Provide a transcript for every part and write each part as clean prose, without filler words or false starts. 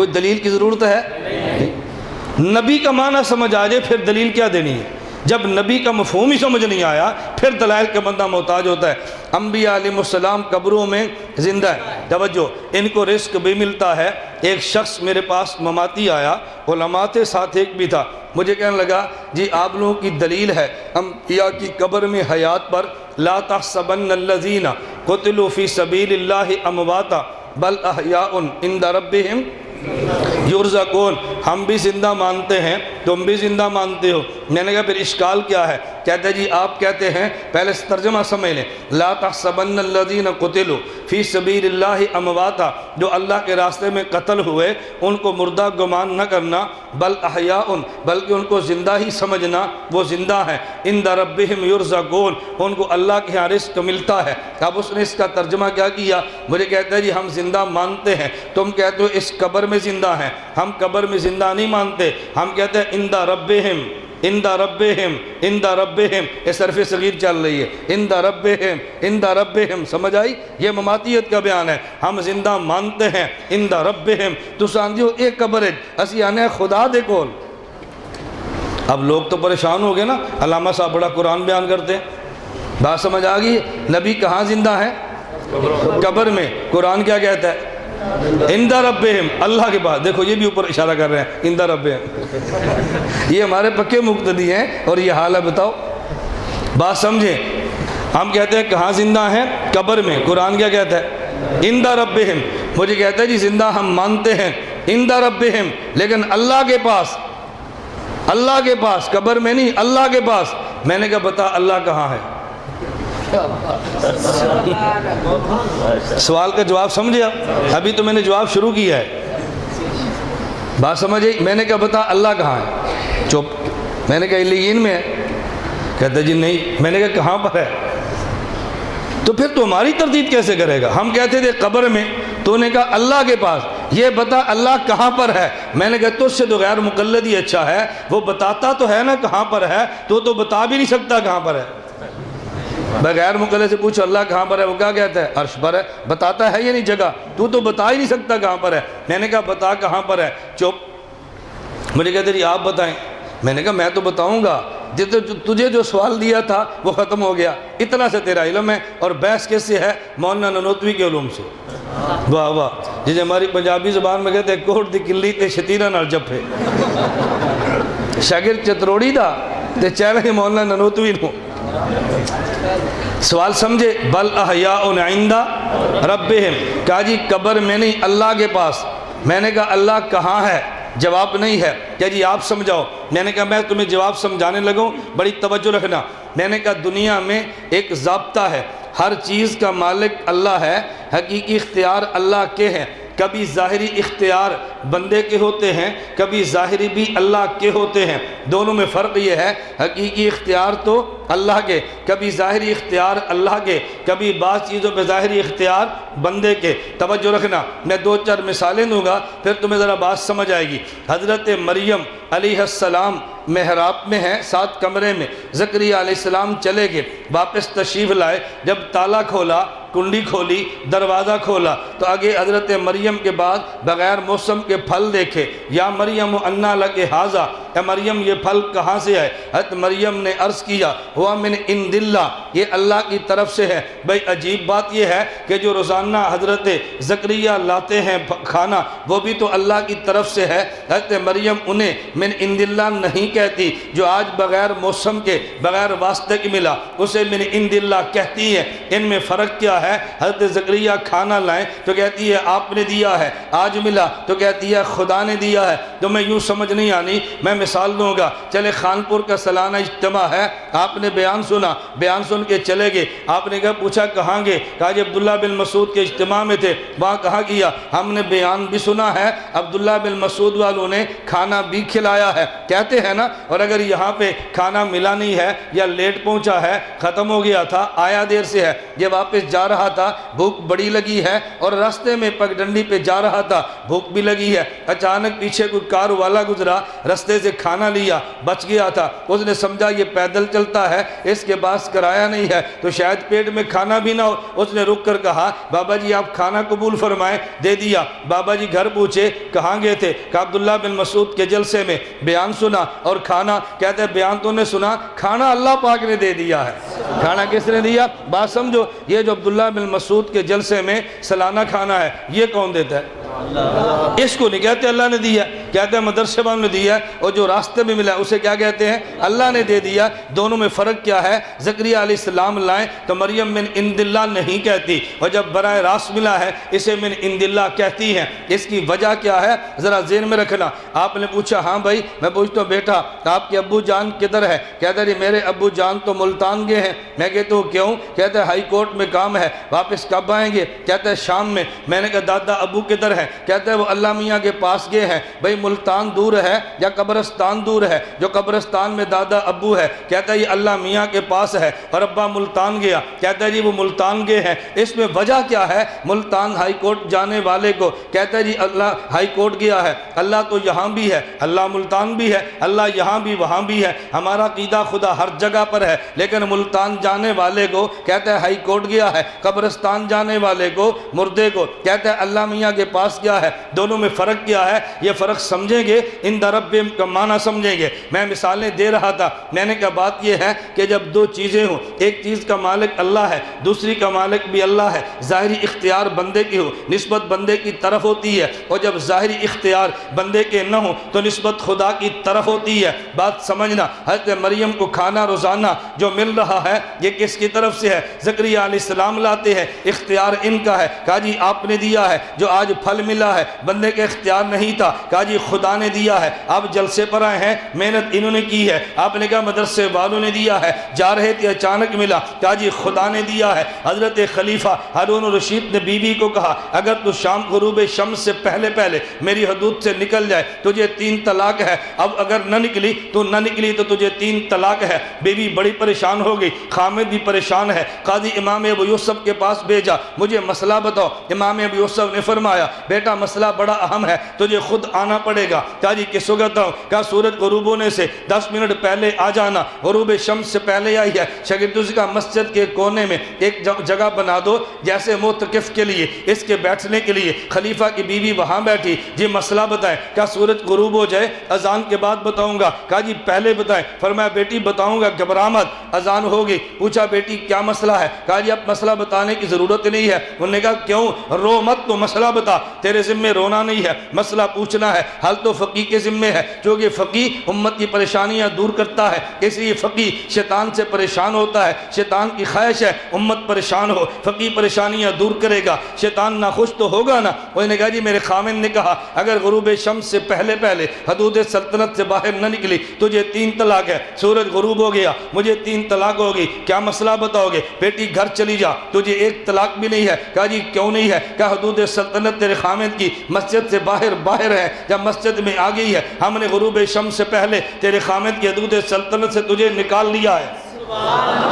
کوئی دلیل کی ضرورت ہے؟ نبی کا معنی سمجھ آ جائے پھر دلیل کیا دینی ہے؟ جب نبی کا مفہوم ہی سمجھ نہیں آیا پھر دلائل کا بندہ محتاج ہوتا ہے۔ انبیاء علیہ السلام قبروں میں زندہ ہے، توجہ، ان کو رزق بھی ملتا ہے۔ ایک شخص میرے پاس مماتی آیا، علماء تھے، ساتھ ایک بھی تھا، مجھے کہنے لگا جی آپ لوگوں کی دلیل ہے انبیاء کی قبر میں حیات پر، لا تحسبن الذین قتلوا فی سبیل اللہ امواتا بل احیاء عند ربہم یرزقون۔ ہم بھی زندہ مانتے ہیں، تم بھی زندہ مانتے ہو۔ میں نے کہا پھر اشکال کیا ہے؟ کہتے ہیں جی آپ کہتے ہیں، پہلے ترجمہ سمجھ لیں، لا تحسبن الذین قتلوا فی سبیل اللہ امواتا، جو اللہ کے راستے میں قتل ہوئے ان کو مردہ گمان نہ کرنا، بل احیاء، بلکہ ان کو زندہ ہی سمجھنا، وہ زندہ ہیں، عند ربہم یرزقون، ان کو اللہ کے ہاں رزق ملتا ہے۔ اب اس نے اس کا ترجمہ کیا کیا؟ مجھے کہتا ہے جی ہم زندہ مانتے ہیں، تم کہتے ہو اس قبر میں زندہ ہیں، ہم قبر میں زندہ نہیں مانتے، ہم کہتے ہیں عند ربہم، عند ربہم، عند ربہم، اس حرف صغیر چل رہی ہے، عند ربہم، عند ربہم، سمجھ آئی؟ یہ مماتیت کا بیان ہے، ہم زندہ مانتے ہیں عند ربہم۔ تو سمجھو ایک قبر ہے، اسی آنے خدا دے کول۔ اب لوگ تو پریشان ہو گئے نا، علامہ صاحب بڑا قرآن بیان کرتے ہیں، بات سمجھ آ گئی؟ نبی کہاں زندہ ہے؟ قبر میں۔ قرآن کیا کہتا ہے؟ عند ربہم، اللہ کے پاس۔ دیکھو یہ بھی اوپر اشارہ کر رہے ہیں، عند ربہم، یہ ہمارے پکے مقتدی ہیں اور یہ حال ہے، بتاؤ بات سمجھیں۔ ہم کہتے ہیں کہاں زندہ ہیں؟ قبر میں۔ قرآن کیا کہتا ہے؟ عند ربہم۔ مجھے کہتا ہے جی زندہ ہم مانتے ہیں عند ربہم، لیکن اللہ کے پاس، اللہ کے پاس، قبر میں نہیں، اللہ کے پاس۔ میں نے کہا بتا اللہ کہاں ہے؟ سوال کا جواب سمجھے آپ؟ ابھی تو میں نے جواب شروع کیا ہے، بات سمجھے؟ میں نے کہا بتا اللہ کہاں ہے؟ چپ۔ میں نے کہا علیین میں ہے، کہتا جی نہیں۔ میں نے کہا کہاں پر ہے؟ تو پھر تو ہماری تردید کیسے کرے گا؟ ہم کہتے تھے قبر میں، تو نے کہا اللہ کے پاس، یہ بتا اللہ کہاں پر ہے؟ میں نے کہا تجھ سے تو غیر مقلد ہی اچھا ہے، وہ بتاتا تو ہے نا کہاں پر ہے، تو بتا بھی نہیں سکتا کہاں پر ہے۔ بغیر مقلد سے پوچھو اللہ کہاں پر ہے، وہ کیا کہتا ہے؟ عرش پر ہے۔ بتاتا ہے یہ نہیں جگہ، تو بتا ہی نہیں سکتا کہاں پر ہے۔ میں نے کہا بتا کہاں پر ہے؟ چپ۔ مجھے کہتے جی آپ بتائیں۔ میں نے کہا میں تو بتاؤں گا، تجھے جو سوال دیا تھا وہ ختم ہو گیا، اتنا سے تیرا علم ہے، اور بحث کس سے ہے؟ مولانا ننوتوی کے علوم سے۔ واہ واہ، جسے ہماری پنجابی زبان میں کہتے ہیں کوٹ دی کلی تے شتیرہ نال جپے۔ شاگرد چتروڑی دا تے چیلنج مولانا ننوتوی نو۔ سوال سمجھے؟ بل احیاء عند ربہم، کہا جی قبر میں نہیں، اللہ کے پاس۔ میں نے کہا اللہ کہاں ہے؟ جواب نہیں ہے۔ کیا جی آپ سمجھاؤ؟ میں نے کہا میں تمہیں جواب سمجھانے لگوں، بڑی توجہ رکھنا۔ میں نے کہا دنیا میں ایک ضابطہ ہے، ہر چیز کا مالک اللہ ہے، حقیقی اختیار اللہ کے ہیں۔ کبھی ظاہری اختیار بندے کے ہوتے ہیں، کبھی ظاہری بھی اللہ کے ہوتے ہیں، دونوں میں فرق یہ ہے، حقیقی اختیار تو اللہ کے، کبھی ظاہری اختیار اللہ کے، کبھی بعض چیزوں پہ ظاہری اختیار بندے کے۔ توجہ رکھنا، میں دو چار مثالیں دوں گا پھر تمہیں ذرا بات سمجھ آئے گی۔ حضرت مریم علیہ السلام محراب میں ہیں، 7 کمرے میں، زکریا علیہ السلام چلے گئے، واپس تشریف لائے، جب تالا کھولا، کنڈی کھولی، دروازہ کھولا تو آگے حضرت مریم کے بعد بغیر موسم کے پھل دیکھے۔ یا مریم انا لک ھذا، اے مریم یہ پھل کہاں سے ہے؟ حضرت مریم نے عرض کیا ہوا من عند اللہ، یہ اللہ کی طرف سے ہے۔ بھئی عجیب بات یہ ہے کہ جو روزانہ حضرت زکریا لاتے ہیں کھانا وہ بھی تو اللہ کی طرف سے ہے۔ حضرت مریم انہیں من عند اللہ نہیں کہتی، جو آج بغیر موسم کے بغیر واسطے کے ملا اسے من عند اللہ کہتی ہے۔ ان میں فرق کیا ہے؟ حضرت زکریا کھانا لائیں تو کہتی ہے آپ نے دیا ہے، آج ملا تو کہتی ہے خدا نے دیا ہے۔ تو میں یوں سمجھ نہیں آنی، میں مثال دوں گا۔ چلے خانپور کا سالانہ اجتماع ہے، آپ نے بیان سنا، بیان سن کے چلے گئے، آپ نے کہا پوچھا کہاں گئے؟ کہا جی عبداللہ بن مسعود کے اجتماع میں تھے۔ وہاں کہاں کیا؟ ہم نے بیان بھی سنا ہے، عبداللہ بن مسعود والوں نے کھانا بھی کھلایا ہے، کہتے ہیں نا۔ اور اگر یہاں پہ کھانا ملا نہیں ہے یا لیٹ پہنچا ہے، ختم ہو گیا تھا، آیا دیر سے ہے، یہ واپس جا رہا تھا، بھوک بڑی لگی ہے، اور راستے میں پگڈنڈی پہ جا رہا تھا، بھوک بھی لگی ہے، اچانک پیچھے کوئی کار والا گزرا، رستے سے سے کھانا لیا، بچ گیا تھا، اس نے سمجھا یہ پیدل چلتا ہے، اس کے پاس کرایہ نہیں ہے تو شاید پیٹ میں کھانا بھی نہ ہو، اس نے رک کر کہا بابا جی آپ کھانا قبول فرمائیں، دے دیا۔ بابا جی گھر پوچھے کہاں گئے تھے؟ کہ عبداللہ بن مسعود کے جلسے میں بیان سنا اور کھانا، کہتے ہیں بیان تو نے سنا، کھانا اللہ پاک نے دے دیا ہے۔ کھانا کس نے دیا؟ بات سمجھو، یہ جو عبداللہ بن مسعود کے جلسے میں سالانہ کھانا ہے یہ کون دیتا ہے؟ اس کو نہیں کہتے اللہ نے دیا، کہتے ہیں مدرسے والوں نے دیا، اور جو راستے میں ملا اسے کیا کہتے ہیں؟ اللہ نے دے دیا۔ دونوں میں فرق کیا ہے؟ زکریہ علیہ السلام لائیں تو مریم من عند اللہ نہیں کہتی، اور جب براہ راست ملا ہے اسے من عند اللہ کہتی ہیں۔ اس کی وجہ کیا ہے ذرا ذہن میں رکھنا۔ آپ نے پوچھا ہاں بھائی، میں پوچھتا ہوں بیٹا آپ کے ابو جان کدھر ہے؟ کہتا ہے جی میرے ابو جان تو ملتان گئے ہیں۔ میں کہتا ہوں کیوں؟ کہتا ہے ہائی کورٹ میں کام ہے، واپس کب آئیں گے؟ کہتا ہے شام میں۔ میں نے کہا دادا ابو کدھر ہے؟ کہتا ہے وہ اللہ میاں کے پاس گئے ہیں۔ بھئی ملتان دور ہے یا قبرستان دور ہے؟ جو قبرستان میں دادا ابو ہے کہتا ہے یہ اللہ میاں کے پاس ہے، اور ابا ملتان گیا، کہتا ہے جی وہ ملتان گئے ہیں۔ اس میں وجہ کیا ہے؟ ملتان ہائی کورٹ جانے والے کو کہتا ہے جی اللہ ہائی کورٹ گیا ہے، اللہ تو یہاں بھی ہے، اللہ ملتان بھی ہے، اللہ یہاں بھی وہاں بھی ہے، ہمارا عقیدہ خدا ہر جگہ پر ہے، لیکن ملتان جانے والے کو کہتا ہے ہائی کورٹ گیا ہے، قبرستان جانے والے کو مردے کو کہتا ہے اللہ میاں کے پاس گیا ہے۔ دونوں میں فرق کیا ہے؟ یہ فرق سمجھیں گے عند ربہم کا معنی سمجھیں گے۔ میں مثالیں دے رہا تھا، میں نے کہا بات یہ ہے کہ جب دو چیزیں ہوں، ایک چیز کا مالک اللہ ہے، دوسری کا مالک بھی اللہ ہے، ظاہری اختیار بندے کی ہو نسبت بندے کی طرف ہوتی ہے، اور جب ظاہری اختیار بندے کے نہ ہو تو نسبت خدا کی طرف ہوتی ہے۔ بات سمجھنا، حضرت مریم کو کھانا روزانہ جو مل رہا ہے یہ کس کی طرف سے ہے؟ زکریہ علیہ السلام لاتے ہیں، اختیار ان کا ہے، کہا جی آپ نے دیا ہے۔ جو آج پھل ملا ہے بندے کے اختیار نہیں تھا، کہا جی خدا نے دیا ہے۔ آپ جلسے پر آئے ہیں، محنت انہوں نے کی ہے، آپ نے کہا مدرسے والوں نے دیا ہے، جا رہے تھے اچانک ملا، کہا جی خدا نے دیا ہے۔ حضرت خلیفہ ہارون الرشید نے بیوی کو کہا اگر تو شام غروب شمس سے پہلے پہلے میری حدود سے نکل جائے تجھے 3 طلاق ہے، اب اگر نہ نکلی تو تجھے 3 طلاق ہے۔ بیوی بڑی پریشان ہو گئی، خامد بھی پریشان ہے، قاضی امام ابو یوسف کے پاس بھیجا مجھے مسئلہ بتاؤ۔ امام ابو یوسف نے فرمایا بیٹا مسئلہ بڑا اہم ہے، تجھے خود آنا پڑے گا۔ کہا جی کس وقت آؤں؟ کہا سورج غروب ہونے سے 10 منٹ پہلے آ جانا، غروب شمس سے پہلے آئی ہے۔ شاگردوں سے کہا مسجد کے کونے میں ایک جگہ بنا دو جیسے معتکف کے لیے، اس کے بیٹھنے کے لیے۔ خلیفہ کی بیوی وہاں بیٹھی، جی مسئلہ بتائیں۔ کہا سورج غروب ہو جائے اذان کے بعد بتاؤں گا۔ کہا جی پہلے بتائیں۔ فرمایا بیٹی بتاؤں گا گھبرا مت۔ اذان ہو گئی، پوچھا بیٹی کیا مسئلہ ہے؟ کہا جی اب مسئلہ بتانے کی ضرورت نہیں ہے۔ انہوں نے کہا کیوں؟ رو مت تو مسئلہ بتا، تیرے ذمہ رونا نہیں ہے، مسئلہ پوچھنا ہے، حل تو فقی کے ذمہ ہے، کیونکہ فقی امت کی پریشانیاں دور کرتا ہے، اس لیے فقی شیطان سے پریشان ہوتا ہے۔ شیطان کی خواہش ہے امت پریشان ہو، فقی پریشانیاں دور کرے گا، شیطان ناخوش تو ہوگا نا۔ انہوں نے کہا جی میرے خامن نے کہا اگر غروب شمس سے پہلے پہلے حدود سلطنت سے باہر نہ نکلی تجھے 3 طلاق ہے۔ سورج غروب ہو گیا، مجھے 3 طلاق ہوگی، کیا مسئلہ بتاؤ گے؟ بیٹی گھر چلی جا، تجھے 1 طلاق بھی نہیں ہے۔ کہا جی کیوں نہیں ہے؟ کہا حدود سلطنت تیرے خامد کی مسجد سے باہر ہے، جب مسجد میں آ گئی ہے ہم نے غروب شمس سے پہلے تیرے خامد کی حدود سلطنت سے تجھے نکال لیا ہے،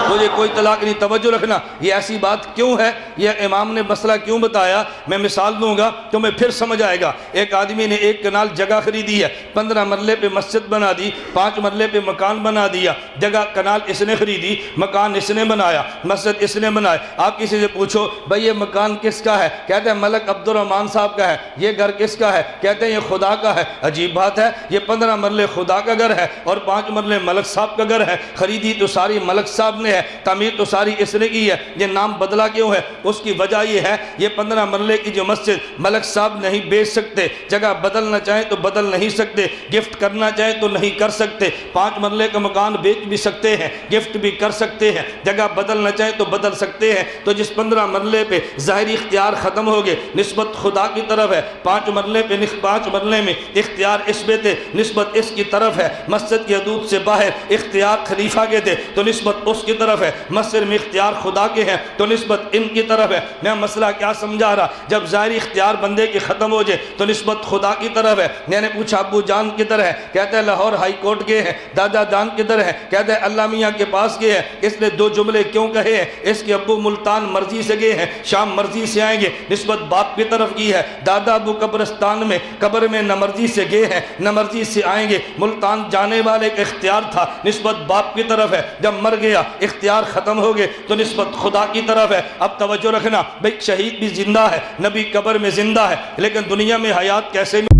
تجھے کوئی طلاق نہیں۔ توجہ رکھنا، یہ ایسی بات کیوں ہے؟ یہ امام نے مسئلہ کیوں بتایا؟ میں مثال دوں گا تو میں پھر سمجھ آئے گا۔ ایک آدمی نے 1 کنال جگہ خریدی ہے، 15 مرلے پہ مسجد بنا دی، 5 مرلے پہ مکان بنا دیا۔ جگہ کنال اس نے خریدی، مکان اس نے بنایا، مسجد اس نے بنایا۔ آپ کسی سے پوچھو بھئی یہ مکان کس کا ہے؟ کہتے ہیں ملک عبد الرحمن صاحب کا ہے۔ یہ گھر کس کا ہے؟ کہتے ہیں یہ خدا کا ہے۔ عجیب بات ہے، یہ 15 مرلے خدا کا گھر ہے اور 5 مرلے ملک صاحب کا گھر ہے۔ خریدی تو ساری ملک صاحب نے ہے، تعمیر تو ساری اس نے کی ہے، یہ نام بدلا کیوں ہے؟ اس کی وجہ یہ ہے یہ 15 مرلے کی جو مسجد ملک صاحب نہیں بیچ سکتے، جگہ بدلنا چاہیں تو بدل نہیں سکتے، گفٹ کرنا چاہیں تو نہیں کر سکتے۔ 5 مرلے کا مکان بیچ بھی سکتے ہیں، گفٹ بھی کر سکتے ہیں، جگہ بدلنا چاہیں تو بدل سکتے ہیں۔ تو جس 15 مرلے پہ ظاہری اختیار ختم ہو گئے، نسبت خدا کی طرف ہے۔ 5 مرلے پہ 5 مرلے میں اختیار اس پہ تھے، نسبت اس کی طرف ہے۔ مسجد کی حدود سے باہر اختیار خلیفہ کے تھے تو نسبت اس کی طرف ہے، مصر میں اختیار خدا کے ہیں تو نسبت ان کی طرف ہے۔ میں مسئلہ کیا سمجھا رہا، جب ظاہری اختیار بندے کی ختم ہو جائے تو نسبت خدا کی طرف ہے۔ میں نے پوچھا ابو جان کدھر ہے، کہتا ہے لاہور ہائی کورٹ کے ہیں۔ دادا جان کدھر ہے، کہتا ہے اللہ میاں کے پاس گئے ہیں۔ اس نے دو جملے کیوں کہے ہیں، اس کے ابو ملتان مرضی سے گئے ہیں، شام مرضی سے آئیں گے، نسبت باپ کی طرف کی ہے۔ دادا ابو قبرستان میں قبر میں نہ مرضی سے گئے ہیں نہ مرضی سے آئیں گے، ملتان جانے والے کا اختیار تھا، نسبت باپ کی طرف ہے۔ جب مر گیا اختیار ختم ہو گئے تو نسبت خدا کی طرف ہے۔ اب توجہ رکھنا، بھئی شہید بھی زندہ ہے، نبی قبر میں زندہ ہے، لیکن دنیا میں حیات کیسے